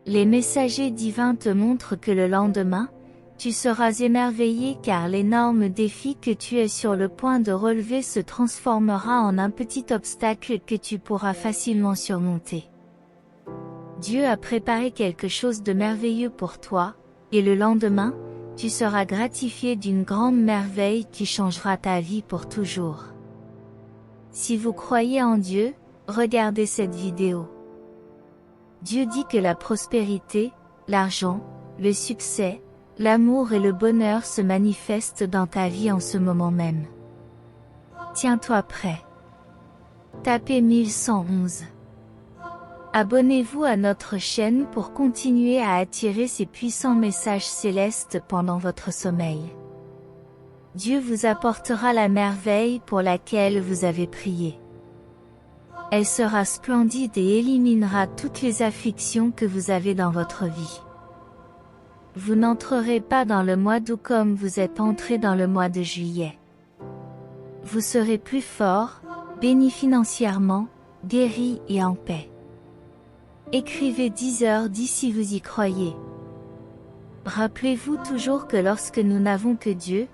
Les messagers divins te montrent que le lendemain, tu seras émerveillé car l'énorme défi que tu es sur le point de relever se transformera en un petit obstacle que tu pourras facilement surmonter. Dieu a préparé quelque chose de merveilleux pour toi, et le lendemain, tu seras gratifié d'une grande merveille qui changera ta vie pour toujours. Si vous croyez en Dieu, regardez cette vidéo. Dieu dit que la prospérité, l'argent, le succès, l'amour et le bonheur se manifestent dans ta vie en ce moment même. Tiens-toi prêt. Tapez 1111. Abonnez-vous à notre chaîne pour continuer à attirer ces puissants messages célestes pendant votre sommeil. Dieu vous apportera la merveille pour laquelle vous avez prié. Elle sera splendide et éliminera toutes les afflictions que vous avez dans votre vie. Vous n'entrerez pas dans le mois d'août comme vous êtes entré dans le mois de juillet. Vous serez plus fort, béni financièrement, guéri et en paix. Écrivez 10h10 si vous y croyez. Rappelez-vous toujours que lorsque nous n'avons que Dieu,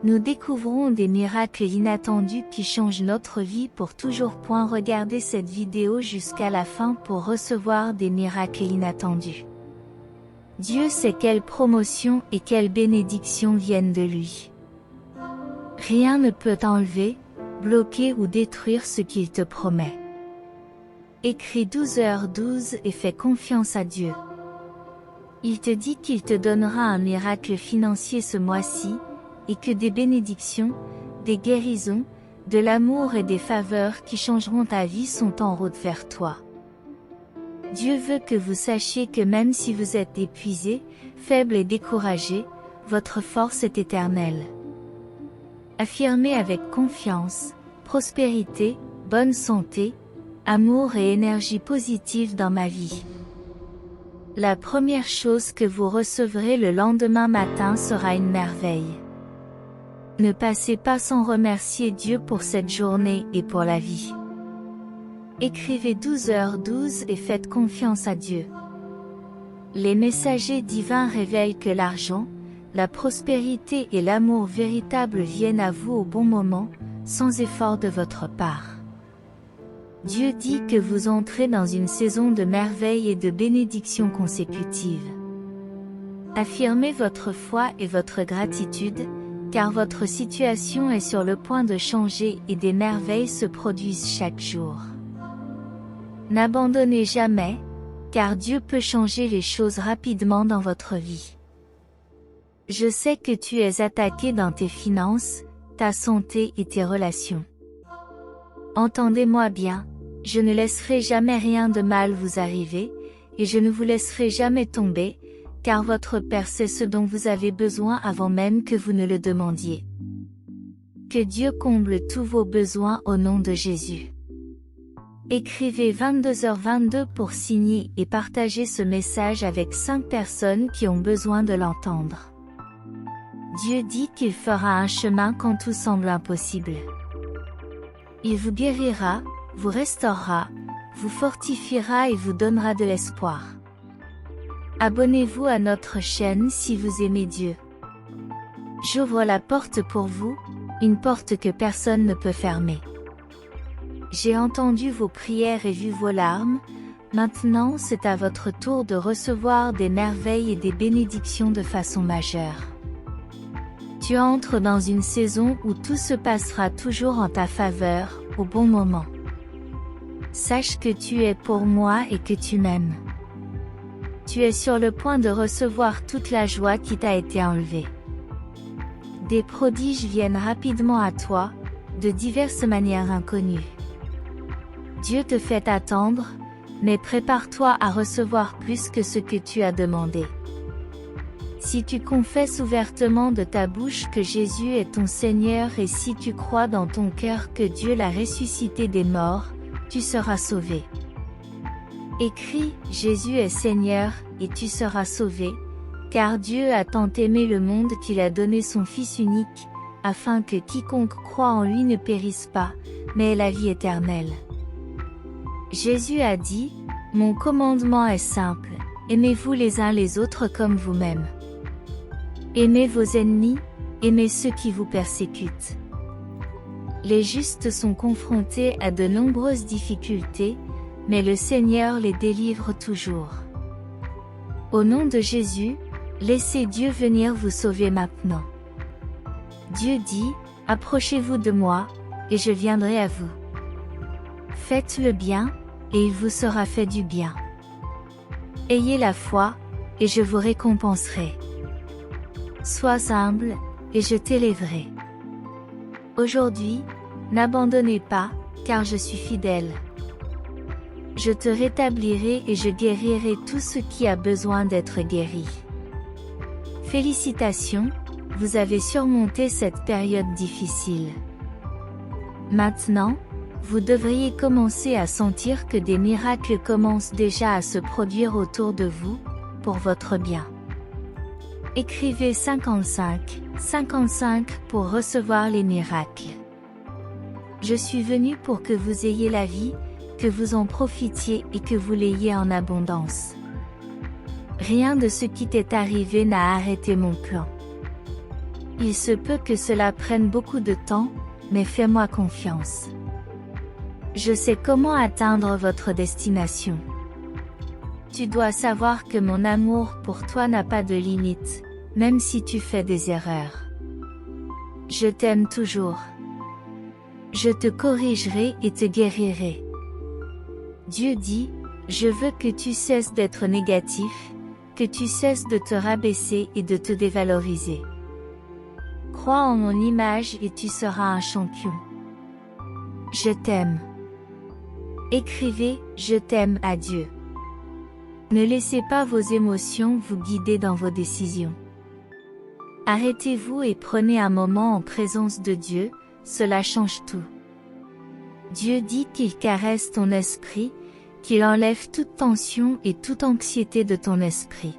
nous découvrons des miracles inattendus qui changent notre vie pour toujours. Regardez cette vidéo jusqu'à la fin pour recevoir des miracles inattendus. Dieu sait quelle promotion et quelle bénédiction viennent de lui. Rien ne peut enlever, bloquer ou détruire ce qu'il te promet. Écris 12h12 et fais confiance à Dieu. Il te dit qu'il te donnera un miracle financier ce mois-ci, et que des bénédictions, des guérisons, de l'amour et des faveurs qui changeront ta vie sont en route vers toi. Dieu veut que vous sachiez que même si vous êtes épuisé, faible et découragé, votre force est éternelle. Affirmez avec confiance, prospérité, bonne santé, amour et énergie positive dans ma vie. La première chose que vous recevrez le lendemain matin sera une merveille. Ne passez pas sans remercier Dieu pour cette journée et pour la vie. Écrivez 12h12 et faites confiance à Dieu. Les messagers divins révèlent que l'argent, la prospérité et l'amour véritable viennent à vous au bon moment, sans effort de votre part. Dieu dit que vous entrez dans une saison de merveilles et de bénédictions consécutives. Affirmez votre foi et votre gratitude, car votre situation est sur le point de changer et des merveilles se produisent chaque jour. N'abandonnez jamais, car Dieu peut changer les choses rapidement dans votre vie. Je sais que tu es attaqué dans tes finances, ta santé et tes relations. Entendez-moi bien, je ne laisserai jamais rien de mal vous arriver, et je ne vous laisserai jamais tomber, car votre Père sait ce dont vous avez besoin avant même que vous ne le demandiez. Que Dieu comble tous vos besoins au nom de Jésus. Écrivez 22h22 pour signer et partager ce message avec 5 personnes qui ont besoin de l'entendre. Dieu dit qu'il fera un chemin quand tout semble impossible. Il vous guérira, vous restaurera, vous fortifiera et vous donnera de l'espoir. Abonnez-vous à notre chaîne si vous aimez Dieu. J'ouvre la porte pour vous, une porte que personne ne peut fermer. J'ai entendu vos prières et vu vos larmes, maintenant c'est à votre tour de recevoir des merveilles et des bénédictions de façon majeure. Tu entres dans une saison où tout se passera toujours en ta faveur, au bon moment. Sache que tu es pour moi et que tu m'aimes. Tu es sur le point de recevoir toute la joie qui t'a été enlevée. Des prodiges viennent rapidement à toi, de diverses manières inconnues. Dieu te fait attendre, mais prépare-toi à recevoir plus que ce que tu as demandé. Si tu confesses ouvertement de ta bouche que Jésus est ton Seigneur et si tu crois dans ton cœur que Dieu l'a ressuscité des morts, tu seras sauvé. Écris, Jésus est Seigneur, et tu seras sauvé, car Dieu a tant aimé le monde qu'il a donné son Fils unique, afin que quiconque croit en lui ne périsse pas, mais ait la vie éternelle. Jésus a dit, Mon commandement est simple, aimez-vous les uns les autres comme vous-même. Aimez vos ennemis, aimez ceux qui vous persécutent. Les justes sont confrontés à de nombreuses difficultés, mais le Seigneur les délivre toujours. Au nom de Jésus, laissez Dieu venir vous sauver maintenant. Dieu dit, approchez-vous de moi, et je viendrai à vous. Faites le bien, et il vous sera fait du bien. Ayez la foi, et je vous récompenserai. Sois humble, et je t'élèverai. Aujourd'hui, n'abandonnez pas, car je suis fidèle. Je te rétablirai et je guérirai tout ce qui a besoin d'être guéri. Félicitations, vous avez surmonté cette période difficile. Maintenant, vous devriez commencer à sentir que des miracles commencent déjà à se produire autour de vous, pour votre bien. Écrivez 55, 55 pour recevoir les miracles. Je suis venu pour que vous ayez la vie, que vous en profitiez et que vous l'ayez en abondance. Rien de ce qui t'est arrivé n'a arrêté mon plan. Il se peut que cela prenne beaucoup de temps, mais fais-moi confiance. Je sais comment atteindre votre destination. Tu dois savoir que mon amour pour toi n'a pas de limite, même si tu fais des erreurs. Je t'aime toujours. Je te corrigerai et te guérirai. Dieu dit, je veux que tu cesses d'être négatif, que tu cesses de te rabaisser et de te dévaloriser. Crois en mon image et tu seras un champion. Je t'aime. Écrivez, je t'aime à Dieu. Ne laissez pas vos émotions vous guider dans vos décisions. Arrêtez-vous et prenez un moment en présence de Dieu, cela change tout. Dieu dit qu'il caresse ton esprit, qu'il enlève toute tension et toute anxiété de ton esprit.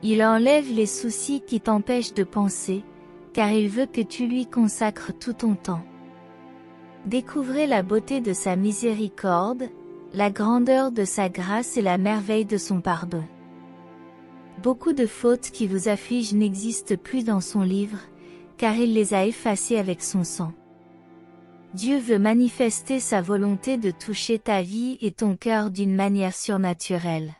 Il enlève les soucis qui t'empêchent de penser, car il veut que tu lui consacres tout ton temps. Découvrez la beauté de sa miséricorde, la grandeur de sa grâce et la merveille de son pardon. Beaucoup de fautes qui vous affligent n'existent plus dans son livre, car il les a effacées avec son sang. Dieu veut manifester sa volonté de toucher ta vie et ton cœur d'une manière surnaturelle.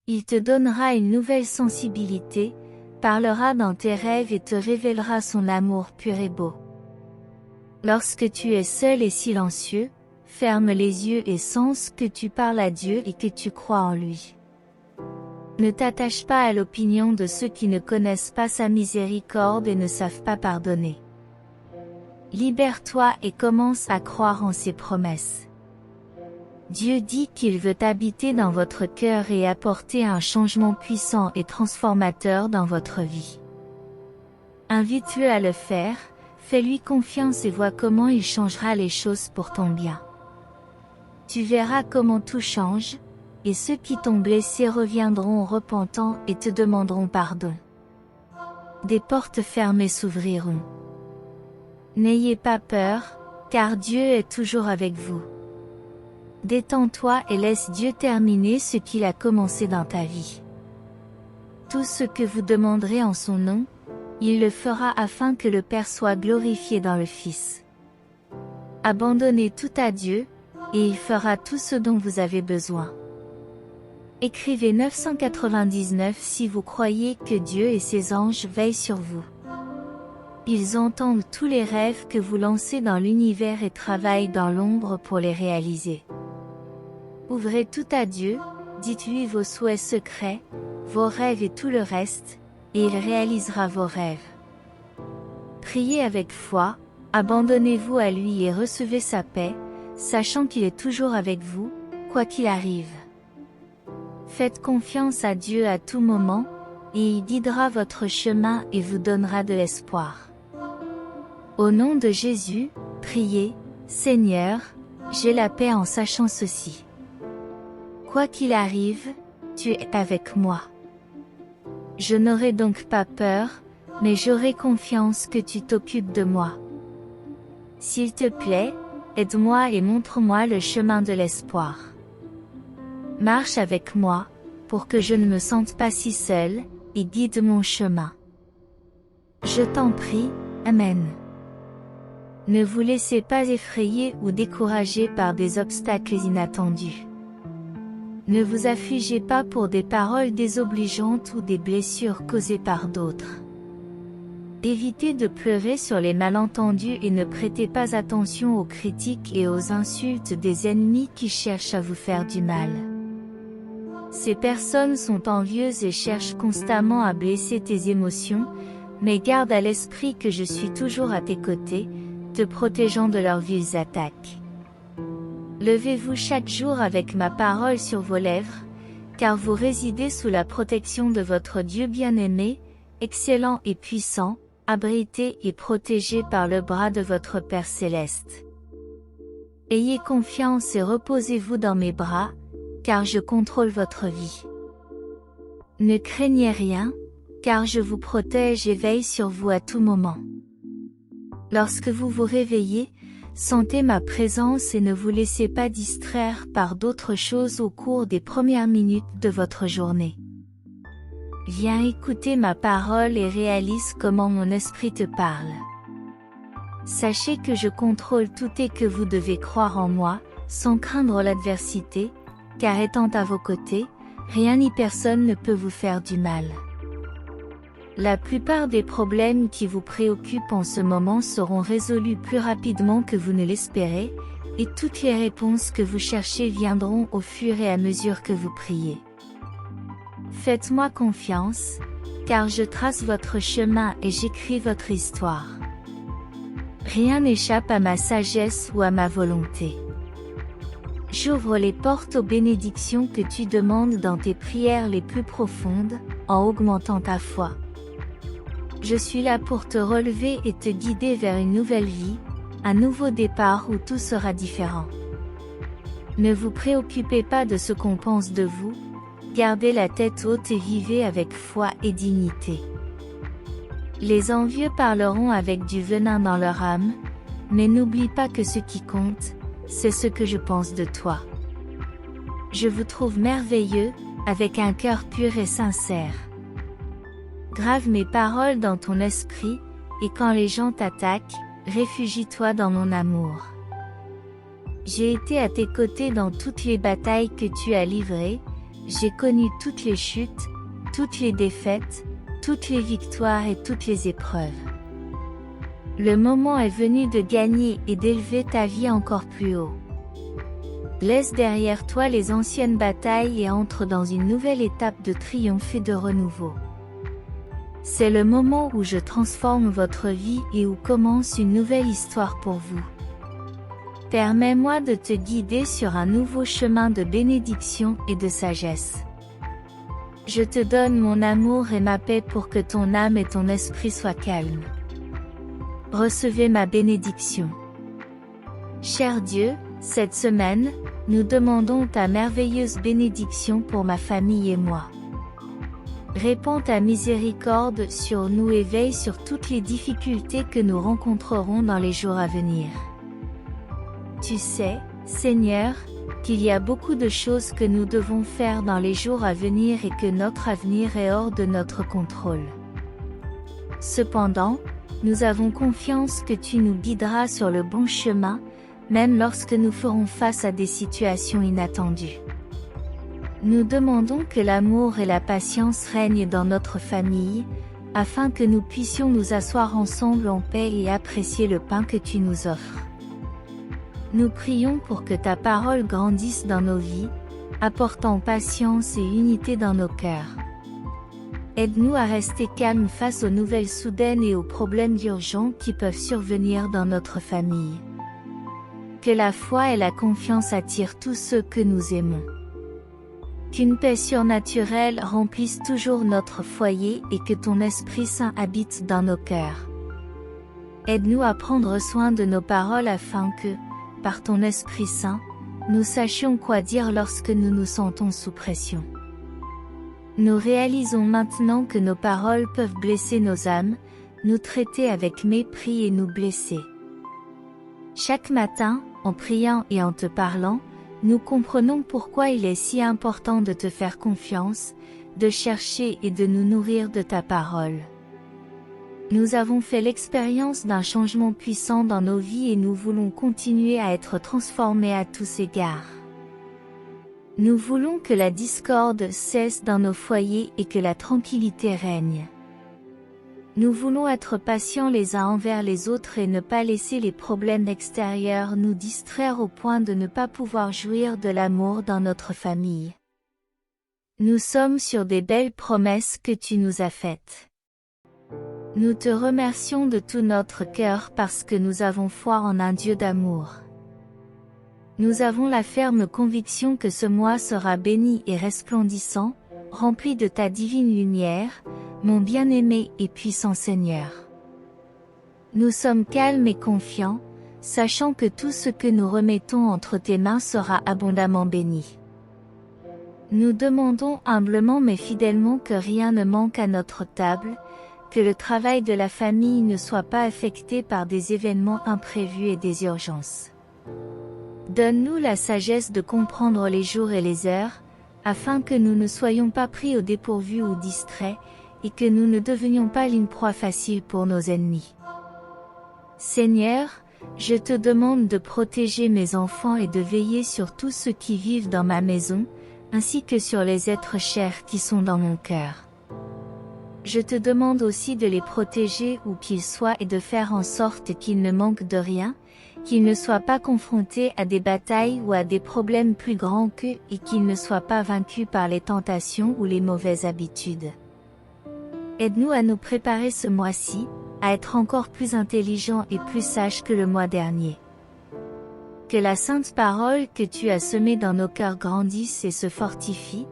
Il te donnera une nouvelle sensibilité, parlera dans tes rêves et te révélera son amour pur et beau. Lorsque tu es seul et silencieux, ferme les yeux et sens que tu parles à Dieu et que tu crois en lui. Ne t'attache pas à l'opinion de ceux qui ne connaissent pas sa miséricorde et ne savent pas pardonner. Libère-toi et commence à croire en ses promesses. Dieu dit qu'il veut habiter dans votre cœur et apporter un changement puissant et transformateur dans votre vie. Invite-le à le faire, fais-lui confiance et vois comment il changera les choses pour ton bien. Tu verras comment tout change, et ceux qui t'ont blessé reviendront repentants et te demanderont pardon. Des portes fermées s'ouvriront. N'ayez pas peur, car Dieu est toujours avec vous. Détends-toi et laisse Dieu terminer ce qu'il a commencé dans ta vie. Tout ce que vous demanderez en son nom, il le fera afin que le Père soit glorifié dans le Fils. Abandonnez tout à Dieu, et il fera tout ce dont vous avez besoin. Écrivez 999 si vous croyez que Dieu et ses anges veillent sur vous. Ils entendent tous les rêves que vous lancez dans l'univers et travaillent dans l'ombre pour les réaliser. Ouvrez tout à Dieu, dites-lui vos souhaits secrets, vos rêves et tout le reste, et il réalisera vos rêves. Priez avec foi, abandonnez-vous à lui et recevez sa paix, sachant qu'il est toujours avec vous, quoi qu'il arrive. Faites confiance à Dieu à tout moment, et il guidera votre chemin et vous donnera de l'espoir. Au nom de Jésus, priez, Seigneur, j'ai la paix en sachant ceci. Quoi qu'il arrive, tu es avec moi. Je n'aurai donc pas peur, mais j'aurai confiance que tu t'occupes de moi. S'il te plaît, aide-moi et montre-moi le chemin de l'espoir. Marche avec moi, pour que je ne me sente pas si seule, et guide mon chemin. Je t'en prie, Amen. Ne vous laissez pas effrayer ou décourager par des obstacles inattendus. Ne vous affligez pas pour des paroles désobligeantes ou des blessures causées par d'autres. Évitez de pleurer sur les malentendus et ne prêtez pas attention aux critiques et aux insultes des ennemis qui cherchent à vous faire du mal. Ces personnes sont envieuses et cherchent constamment à blesser tes émotions, mais garde à l'esprit que je suis toujours à tes côtés, te protégeant de leurs viles attaques. Levez-vous chaque jour avec ma parole sur vos lèvres, car vous résidez sous la protection de votre Dieu bien-aimé, excellent et puissant, abrité et protégé par le bras de votre Père céleste. Ayez confiance et reposez-vous dans mes bras, car je contrôle votre vie. Ne craignez rien, car je vous protège et veille sur vous à tout moment. Lorsque vous vous réveillez, sentez ma présence et ne vous laissez pas distraire par d'autres choses au cours des premières minutes de votre journée. Viens écouter ma parole et réalise comment mon esprit te parle. Sachez que je contrôle tout et que vous devez croire en moi, sans craindre l'adversité, car étant à vos côtés, rien ni personne ne peut vous faire du mal. La plupart des problèmes qui vous préoccupent en ce moment seront résolus plus rapidement que vous ne l'espérez, et toutes les réponses que vous cherchez viendront au fur et à mesure que vous priez. Faites-moi confiance, car je trace votre chemin et j'écris votre histoire. Rien n'échappe à ma sagesse ou à ma volonté. J'ouvre les portes aux bénédictions que tu demandes dans tes prières les plus profondes, en augmentant ta foi. Je suis là pour te relever et te guider vers une nouvelle vie, un nouveau départ où tout sera différent. Ne vous préoccupez pas de ce qu'on pense de vous, gardez la tête haute et vivez avec foi et dignité. Les envieux parleront avec du venin dans leur âme, mais n'oublie pas que ce qui compte, c'est ce que je pense de toi. Je vous trouve merveilleux, avec un cœur pur et sincère. Grave mes paroles dans ton esprit, et quand les gens t'attaquent, réfugie-toi dans mon amour. J'ai été à tes côtés dans toutes les batailles que tu as livrées, j'ai connu toutes les chutes, toutes les défaites, toutes les victoires et toutes les épreuves. Le moment est venu de gagner et d'élever ta vie encore plus haut. Laisse derrière toi les anciennes batailles et entre dans une nouvelle étape de triomphe et de renouveau. C'est le moment où je transforme votre vie et où commence une nouvelle histoire pour vous. Permets-moi de te guider sur un nouveau chemin de bénédiction et de sagesse. Je te donne mon amour et ma paix pour que ton âme et ton esprit soient calmes. Recevez ma bénédiction. Cher Dieu, cette semaine, nous demandons ta merveilleuse bénédiction pour ma famille et moi. Répands ta miséricorde sur nous et veille sur toutes les difficultés que nous rencontrerons dans les jours à venir. Tu sais, Seigneur, qu'il y a beaucoup de choses que nous devons faire dans les jours à venir et que notre avenir est hors de notre contrôle. Cependant, nous avons confiance que tu nous guideras sur le bon chemin, même lorsque nous ferons face à des situations inattendues. Nous demandons que l'amour et la patience règnent dans notre famille, afin que nous puissions nous asseoir ensemble en paix et apprécier le pain que tu nous offres. Nous prions pour que ta parole grandisse dans nos vies, apportant patience et unité dans nos cœurs. Aide-nous à rester calmes face aux nouvelles soudaines et aux problèmes urgents qui peuvent survenir dans notre famille. Que la foi et la confiance attirent tous ceux que nous aimons. Qu'une paix surnaturelle remplisse toujours notre foyer et que ton Esprit Saint habite dans nos cœurs. Aide-nous à prendre soin de nos paroles afin que, par ton Esprit Saint, nous sachions quoi dire lorsque nous nous sentons sous pression. Nous réalisons maintenant que nos paroles peuvent blesser nos âmes, nous traiter avec mépris et nous blesser. Chaque matin, en priant et en te parlant, nous comprenons pourquoi il est si important de te faire confiance, de chercher et de nous nourrir de ta parole. Nous avons fait l'expérience d'un changement puissant dans nos vies et nous voulons continuer à être transformés à tous égards. Nous voulons que la discorde cesse dans nos foyers et que la tranquillité règne. Nous voulons être patients les uns envers les autres et ne pas laisser les problèmes extérieurs nous distraire au point de ne pas pouvoir jouir de l'amour dans notre famille. Nous sommes sur des belles promesses que tu nous as faites. Nous te remercions de tout notre cœur parce que nous avons foi en un Dieu d'amour. Nous avons la ferme conviction que ce mois sera béni et resplendissant, rempli de ta divine lumière, mon bien-aimé et puissant Seigneur. Nous sommes calmes et confiants, sachant que tout ce que nous remettons entre tes mains sera abondamment béni. Nous demandons humblement mais fidèlement que rien ne manque à notre table, que le travail de la famille ne soit pas affecté par des événements imprévus et des urgences. Donne-nous la sagesse de comprendre les jours et les heures, afin que nous ne soyons pas pris au dépourvu ou distraits, et que nous ne devenions pas une proie facile pour nos ennemis. Seigneur, je te demande de protéger mes enfants et de veiller sur tous ceux qui vivent dans ma maison, ainsi que sur les êtres chers qui sont dans mon cœur. Je te demande aussi de les protéger où qu'ils soient et de faire en sorte qu'ils ne manquent de rien, qu'ils ne soient pas confrontés à des batailles ou à des problèmes plus grands qu'eux et qu'ils ne soient pas vaincus par les tentations ou les mauvaises habitudes. Aide-nous à nous préparer ce mois-ci, à être encore plus intelligents et plus sages que le mois dernier. Que la sainte parole que tu as semée dans nos cœurs grandisse et se fortifie,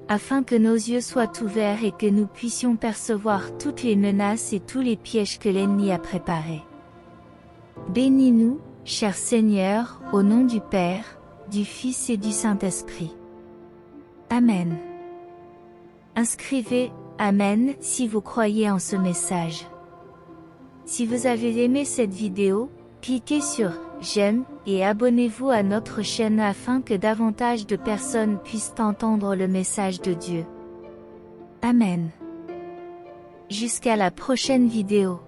afin que nos yeux soient ouverts et que nous puissions percevoir toutes les menaces et tous les pièges que l'ennemi a préparés. Bénis-nous, cher Seigneur, au nom du Père, du Fils et du Saint-Esprit. Amen. Inscrivez « Amen » si vous croyez en ce message. Si vous avez aimé cette vidéo, cliquez sur « J'aime » et abonnez-vous à notre chaîne afin que davantage de personnes puissent entendre le message de Dieu. Amen. Jusqu'à la prochaine vidéo.